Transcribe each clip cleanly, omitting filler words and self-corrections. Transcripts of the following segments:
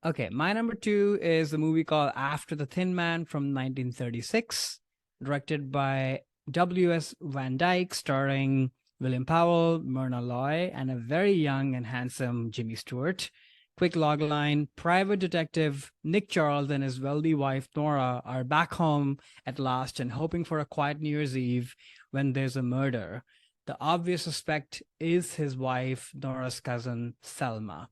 Okay, my number two is a movie called After the Thin Man from 1936, directed by W.S. Van Dyke, starring William Powell, Myrna Loy, and a very young and handsome Jimmy Stewart. Quick logline: Private Detective Nick Charles and his wealthy wife Nora are back home at last and hoping for a quiet New Year's Eve when there's a murder. The obvious suspect is his wife, Nora's cousin, Selma.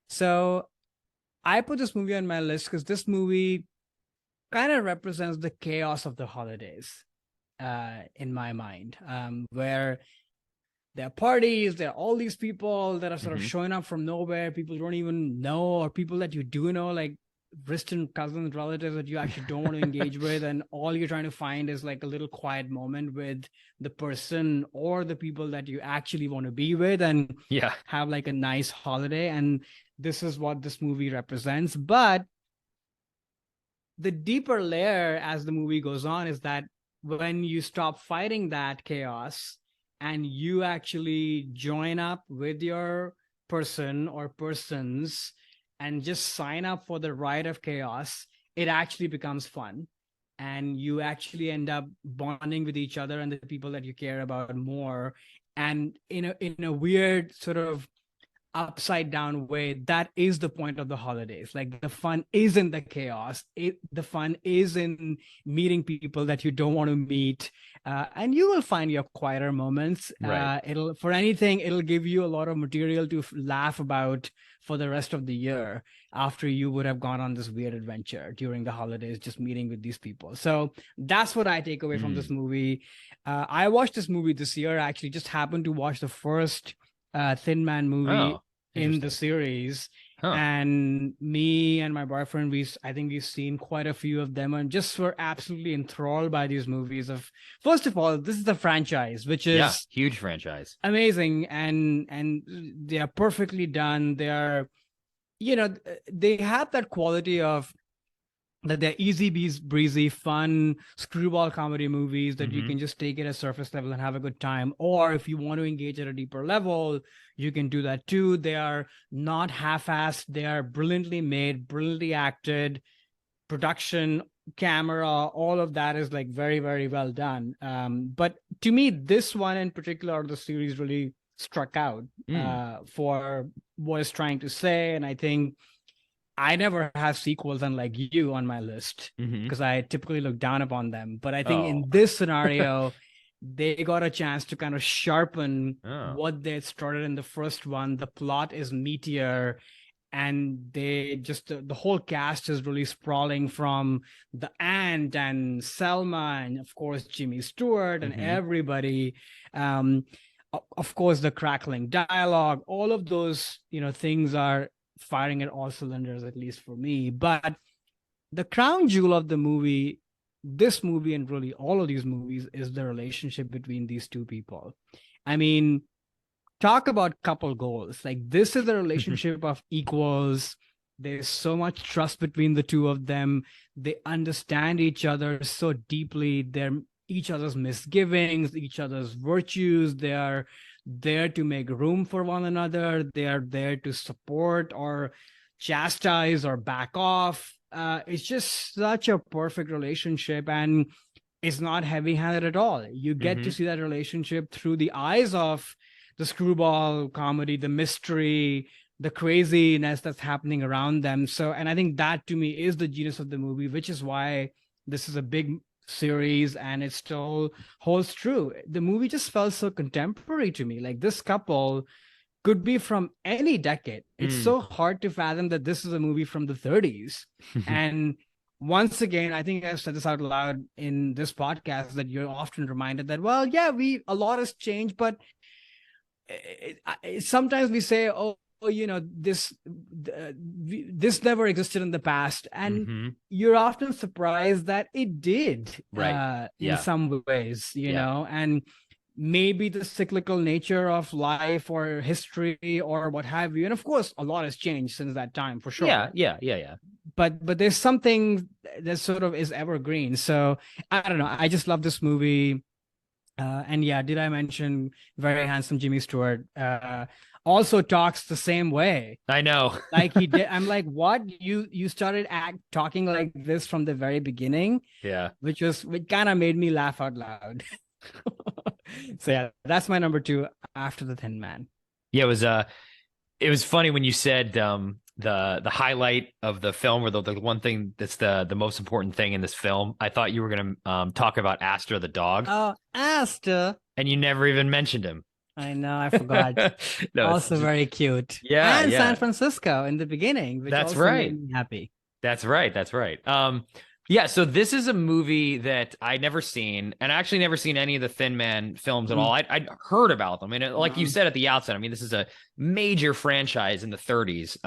So I put this movie on my list because this movie kind of represents the chaos of the holidays in my mind, where there are parties, there are all these people that are sort of showing up from nowhere, people you don't even know, or people that you do know, like distant cousins, relatives that you actually don't want to engage with. And all you're trying to find is like a little quiet moment with the person or the people that you actually want to be with and have like a nice holiday. And this is what this movie represents. But the deeper layer as the movie goes on is that when you stop fighting that chaos and you actually join up with your person or persons and just sign up for the ride of chaos, it actually becomes fun. And you actually end up bonding with each other and the people that you care about more. And in a weird sort of upside down way, that is the point of the holidays. Like, the fun is in the chaos, the fun is in meeting people that you don't want to meet, and you will find your quieter moments. It'll give you a lot of material to laugh about for the rest of the year, after you would have gone on this weird adventure during the holidays, just meeting with these people. So that's what I take away from this movie. I watched this movie this year. I actually just happened to watch the first Thin Man movie in the series. And me and my boyfriend, I think we've seen quite a few of them and just were absolutely enthralled by these movies. First of all, this is a franchise, which is huge franchise, amazing, and they are perfectly done. They are, they have that quality of that they're easy, breezy, fun screwball comedy movies that you can just take it at surface level and have a good time. Or if you want to engage at a deeper level, you can do that too. They are not half-assed. They are brilliantly made, brilliantly acted. Production, camera, all of that is like very, very well done. But to me, this one in particular, the series really struck out for what it's trying to say. And I think I never have sequels, unlike you, on my list, because I typically look down upon them. But I think in this scenario, they got a chance to kind of sharpen what they had started in the first one. The plot is meatier, and they just the whole cast is really sprawling, from the aunt and Selma and of course Jimmy Stewart and everybody. Of course, the crackling dialogue, all of those things are firing at all cylinders, at least for me. But the crown jewel of the movie, this movie and really all of these movies, is the relationship between these two people. I mean, talk about couple goals. Like, this is a relationship of equals. There's so much trust between the two of them. They understand each other so deeply. They're each other's misgivings, each other's virtues. They are there to make room for one another. They are there to support or chastise or back off. It's just such a perfect relationship, and it's not heavy-handed at all. You get to see that relationship through the eyes of the screwball comedy, the mystery, the craziness that's happening around them. So, and I think that to me is the genius of the movie, which is why this is a big series and it still holds true. The movie just felt so contemporary to me. Like, this couple could be from any decade. It's so hard to fathom that this is a movie from the 30s. And once again, I think I've said this out loud in this podcast, that you're often reminded that, well, yeah, a lot has changed, but sometimes we say, this never existed in the past, and you're often surprised that it did, in some ways, know. And maybe the cyclical nature of life or history or what have you, and of course a lot has changed since that time, for sure. But there's something that sort of is evergreen. So I don't know, I just love this movie. And did I mention very handsome Jimmy Stewart? also talks the same way. I know. Like he did. I'm like, what? You started talking like this from the very beginning, Yeah. which kind of made me laugh out loud. So yeah, that's my number two after the Thin Man. Yeah, it was funny when you said the highlight of the film, or the one thing that's the most important thing in this film. I thought you were gonna talk about Astor the dog, Oh, Asta. and you never even mentioned him. I know, I forgot. No, it's Also just, very cute. yeah, And San yeah. Francisco in the beginning, which That's also made right. me happy. That's right. That's right. Yeah, so this is a movie that I never seen, and I actually never seen any of the Thin Man films at all. Mm. I'd heard about them, and like you Mm. said at the outset, I mean, this is a major franchise in the 30s.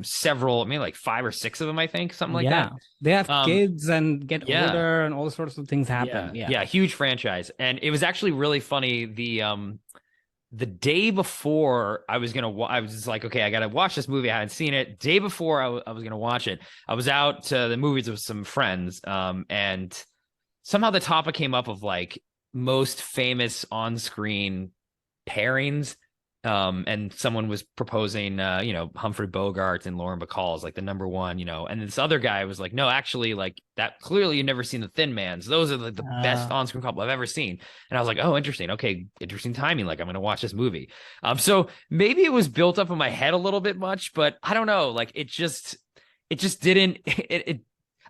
Several, I mean, like 5 or 6 of them, I think, something like Yeah. that. They have Um, kids and get yeah, older and all sorts of things happen. yeah, Yeah. yeah, huge franchise, and it was actually really funny. The day before I was gonna, I was just like, okay, I gotta watch this movie. I hadn't seen it. Day before I was gonna watch it, I was out to the movies with some friends, and somehow the topic came up of like most famous on-screen pairings. And someone was proposing, Humphrey Bogart and Lauren Bacall is like the number one, and this other guy was like, no, actually, like that clearly you've never seen the Thin Man. So those are like the best on-screen couple I've ever seen. And I was like, oh, interesting. Okay, interesting timing. Like I'm gonna watch this movie. So maybe it was built up in my head a little bit much, but I don't know. Like it just didn't. It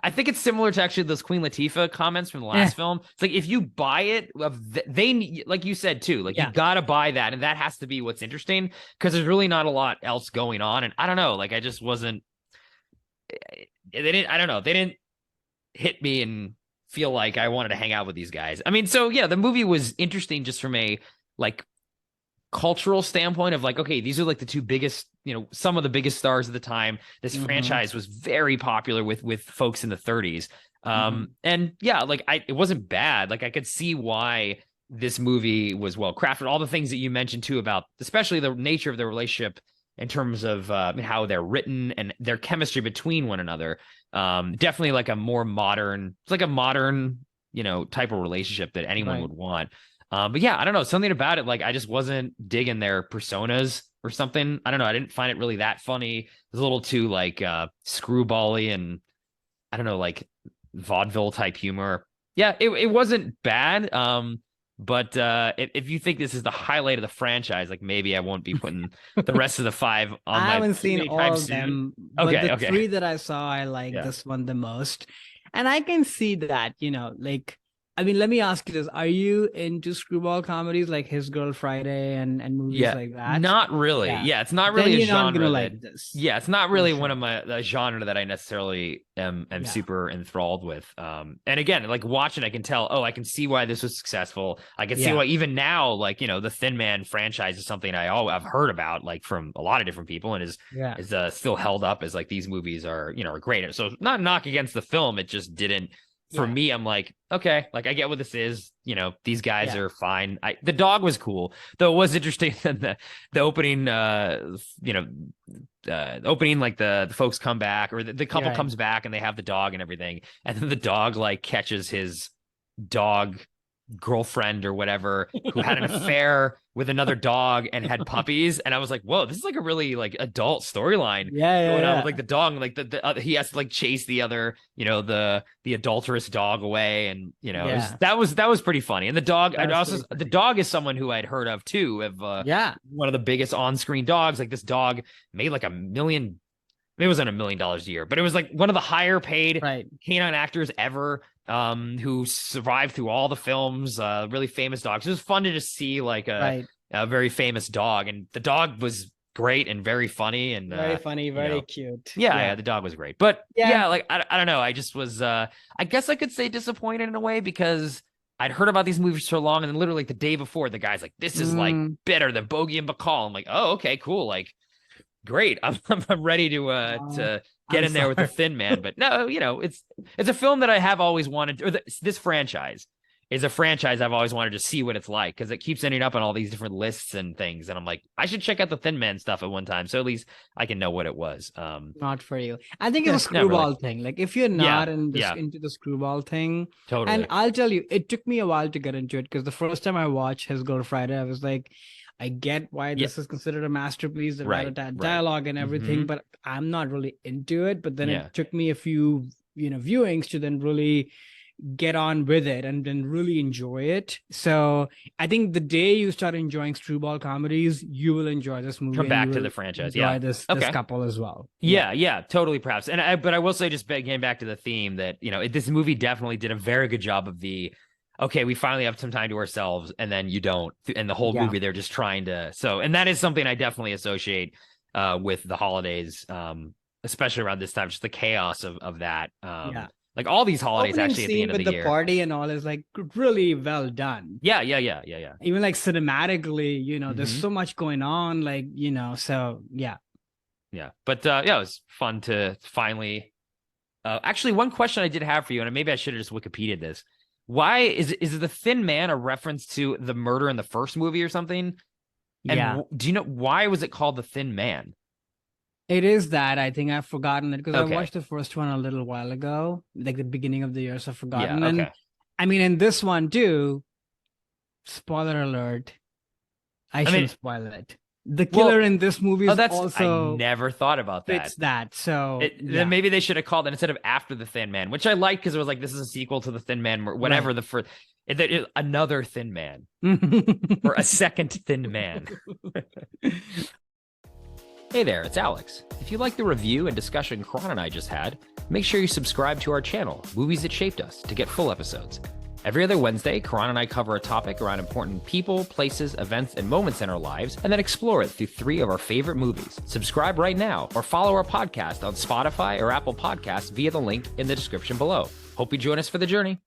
I think it's similar to actually those Queen Latifah comments from the last film. It's like if you buy it, they like you said too, like you gotta buy that, and that has to be what's interesting because there's really not a lot else going on. And I don't know, like I just wasn't. They didn't. I don't know. They didn't hit me and feel like I wanted to hang out with these guys. I mean, so yeah, the movie was interesting just from a like cultural standpoint of like, okay, these are like the two biggest, some of the biggest stars at the time. This franchise was very popular with folks in the 30s. And yeah, like it wasn't bad. Like I could see why this movie was well crafted. All the things that you mentioned too about especially the nature of the relationship in terms of how they're written and their chemistry between one another. Definitely like a more modern, it's like a modern, type of relationship that anyone would want. But yeah, I don't know, something about it, like I just wasn't digging their personas or something. I don't know. I didn't find it really that funny. It was a little too like screwball-y and I don't know, like vaudeville type humor. Yeah, it wasn't bad. But if you think this is the highlight of the franchise, like maybe I won't be putting the rest of the 5 on I my haven't seen all of soon. them, but Okay, the okay. 3 that I saw, I like this one the most. And I can see that, like, I mean, let me ask you this. Are you into screwball comedies like His Girl Friday and movies like that? Not really. Yeah, it's not really then a you're not genre gonna that, like this. yeah, it's not really one of my a genre that I necessarily am super enthralled with. And again, like watching, I can tell, oh, I can see why this was successful. I can see why even now, like, the Thin Man franchise is something I've heard about, like from a lot of different people, and is still held up as like these movies are, are great. So not knock against the film, it just didn't. For me, I'm like, okay, like I get what this is. These guys are fine. The dog was cool, though. It was interesting that the opening, opening, like the folks come back, or the couple comes back and they have the dog and everything, and then the dog like catches his dog girlfriend or whatever who had an affair with another dog and had puppies, and I was like, whoa, this is like a really like adult storyline going on with like the dog, like the he has to like chase the other, the adulterous dog away, and that was pretty funny. And the dog, the dog is someone who I'd heard of too, of one of the biggest on-screen dogs. Like this dog made like $1 million. It wasn't $1 million a year, but it was like one of the higher paid canine actors ever, who survived through all the films, really famous dogs. It was fun to just see like a very famous dog, and the dog was great and very funny and very funny, very cute. Yeah, the dog was great. But like I don't know, I just was I guess I could say disappointed in a way, because I'd heard about these movies so long, and then literally like the day before, the guy's like, this is like better than Bogey and Bacall. I'm like, oh, okay, cool, like great. I'm ready to get in there with the Thin Man. But no, it's a film that I have always wanted, or this franchise is a franchise I've always wanted to see what it's like, because it keeps ending up on all these different lists and things, and I'm like, I should check out the Thin Man stuff at one time, so at least I can know what it was. Not for you. I think it's a screwball thing. Like if you're not into the screwball thing, totally. And I'll tell you, it took me a while to get into it, because the first time I watched His Girl Friday, I was like, I get why this is considered a masterpiece, the Right, dialogue and everything, Mhm. but I'm not really into it. But then Yeah. it took me a few, viewings to then really get on with it and then really enjoy it. So I think the day you start enjoying screwball comedies, you will enjoy this movie Come and you back to will the franchise. enjoy Yeah. this Okay. couple as well. Yeah, totally, perhaps. But I will say, just getting back to the theme, that this movie definitely did a very good job of okay, we finally have some time to ourselves, and then you don't, and the whole Yeah. movie they're just trying to. So, and that is something I definitely associate with the holidays, especially around this time, just the chaos of that. Yeah. Like all these holidays Opening actually at the scene end of with the the year. party and all is like really well done. Yeah. Even like cinematically, there's Mhm. so much going on, like, so yeah. Yeah. But yeah, it was fun to finally. Actually, one question I did have for you, and maybe I should have just Wikipedia'd this. Why is the Thin Man a reference to the murder in the first movie or something? And Yeah. do you know why was it called the Thin Man? It is that. I think I've forgotten it because I Okay. watched the first one a little while ago, like the beginning of the year, so I've forgotten. Yeah. And Okay. I mean, in this one too, spoiler alert, I mean- shouldn't spoil it. The killer in this movie is I also never thought about that. fits that. So Then maybe they should have called it instead of After the Thin Man, which I like because it was like, this is a sequel to the Thin Man, whatever. Right. The first, another Thin Man or a second Thin Man. Hey there, it's Alex. If you like the review and discussion Karan and I just had, make sure you subscribe to our channel, Movies That Shaped Us, to get full episodes. Every other Wednesday, Karan and I cover a topic around important people, places, events, and moments in our lives, and then explore it through 3 of our favorite movies. Subscribe right now, or follow our podcast on Spotify or Apple Podcasts via the link in the description below. Hope you join us for the journey.